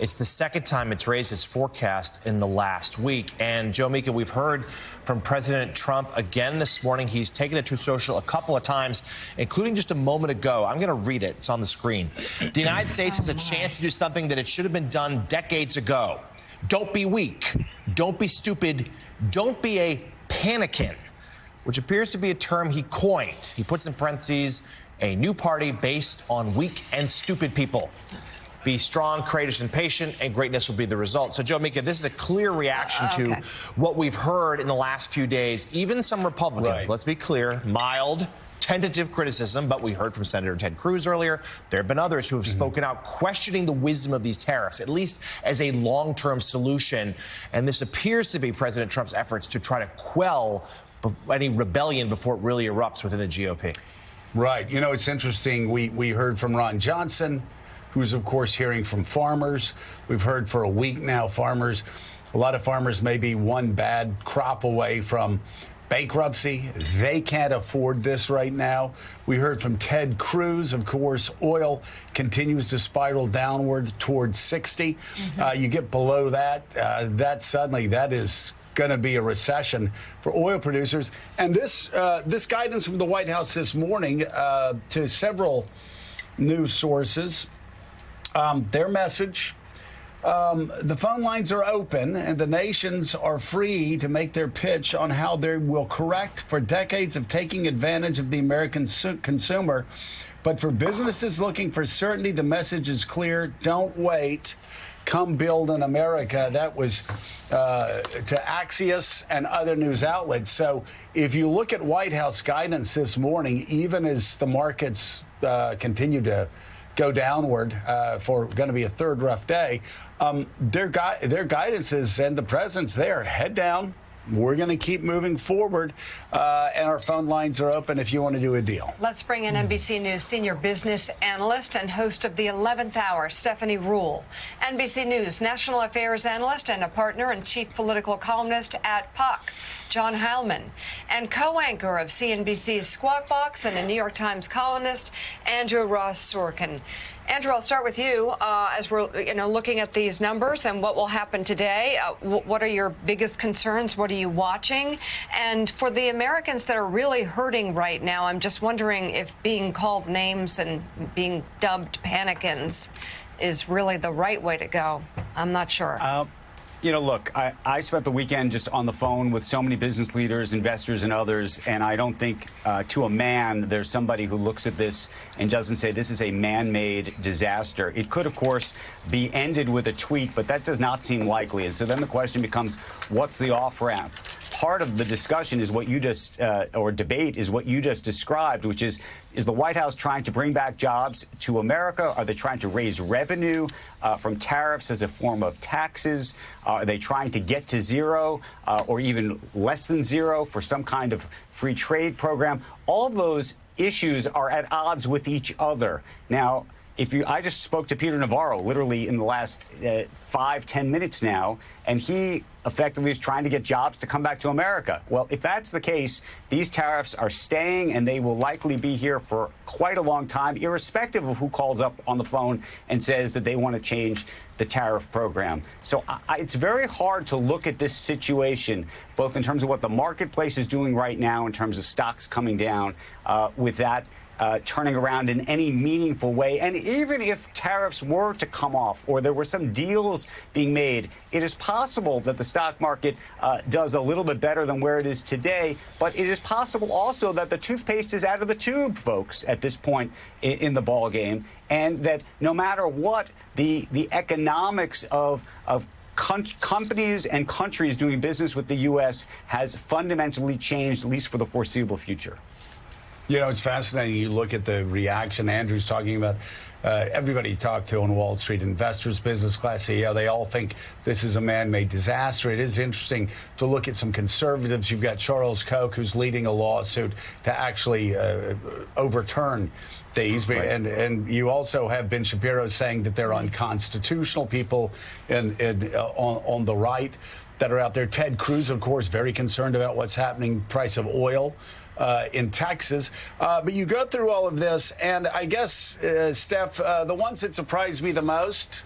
It's the second time it's raised its forecast in the last week. And, Joe Mika, we've heard from President Trump again this morning. He's taken it to social a couple of times, including just a moment ago. I'm going to read it. It's on the screen. The United States has a chance to do something that it should have been done decades ago. Don't be weak. Don't be stupid. Don't be a panikin, which appears to be a term he coined. He puts in parentheses, a new party based on weak and stupid people. Be strong, courageous, and patient, and greatness will be the result. So, Joe Mika, this is a clear reaction to what we've heard in the last few days. Even some Republicans, let's be clear, mild, tentative criticism, but we heard from Senator Ted Cruz earlier. There have been others who have spoken out questioning the wisdom of these tariffs, at least as a long-term solution. And this appears to be President Trump's efforts to try to quell any rebellion before it really erupts within the GOP. Right. You know, it's interesting. We heard from Ron Johnson, who's, of course, hearing from farmers. We've heard for a week now, a lot of farmers may be one bad crop away from bankruptcy. They can't afford this right now. We heard from Ted Cruz. Of course, oil continues to spiral downward towards 60. You get below that, that is going to be a recession for oil producers. And this guidance from the White House this morning to several news sources, their message, the phone lines are open and the nations are free to make their pitch on how they will correct for decades of taking advantage of the American consumer. But for businesses looking for certainty, the message is clear. Don't wait. Come build in America. That was to Axios and other news outlets. So if you look at White House guidance this morning, even as the markets continue to go downward for going to be a third rough day, their guidance is, and the president's there, head down. We're going to keep moving forward, and our phone lines are open if you want to do a deal. Let's bring in NBC News senior business analyst and host of the 11th Hour, Stephanie Ruhle. NBC News national affairs analyst and a partner and chief political columnist at Puck, John Heilman, and co-anchor of CNBC's Squawk Box and a New York Times columnist, Andrew Ross Sorkin. Andrew, I'll start with you as we're looking at these numbers and what will happen today. What are your biggest concerns? What are you watching? And for the Americans that are really hurting right now, I'm just wondering if being called names and being dubbed panicans is really the right way to go. I'm not sure. Look, I spent the weekend just on the phone with so many business leaders, investors, and others, and I don't think to a man there's somebody who looks at this and doesn't say this is a man-made disaster. It could, of course, be ended with a tweet, but that does not seem likely. And so then the question becomes, what's the off-ramp? Part of the discussion is what you just, or debate is what you just described, which is the White House trying to bring back jobs to America? Are they trying to raise revenue from tariffs as a form of taxes? Are they trying to get to zero or even less than zero for some kind of free trade program? All of those issues are at odds with each other. Now, I just spoke to Peter Navarro literally in the last 5-10 minutes now, and he effectively is trying to get jobs to come back to America. Well, if that's the case, these tariffs are staying, and they will likely be here for quite a long time, irrespective of who calls up on the phone and says that they want to change the tariff program. So it's very hard to look at this situation, both in terms of what the marketplace is doing right now, in terms of stocks coming down, with that turning around in any meaningful way. And even if tariffs were to come off or there were some deals being made, it is possible that the stock market does a little bit better than where it is today. But it is possible also that the toothpaste is out of the tube, folks, at this point in the ball game, and that no matter what, the economics of companies and countries doing business with the U.S. has fundamentally changed, at least for the foreseeable future. You know, it's fascinating. You look at the reaction Andrew's talking about. Everybody you talk to on Wall Street, investors, business class CEO, they all think this is a man-made disaster. It is interesting to look at some conservatives. You've got Charles Koch, who's leading a lawsuit to actually overturn these. Right. And you also have Ben Shapiro saying that they're unconstitutional. People on the right that are out there. Ted Cruz, of course, very concerned about what's happening, price of oil in Texas. But you go through all of this, and I guess, Steph, the ones that surprised me the most,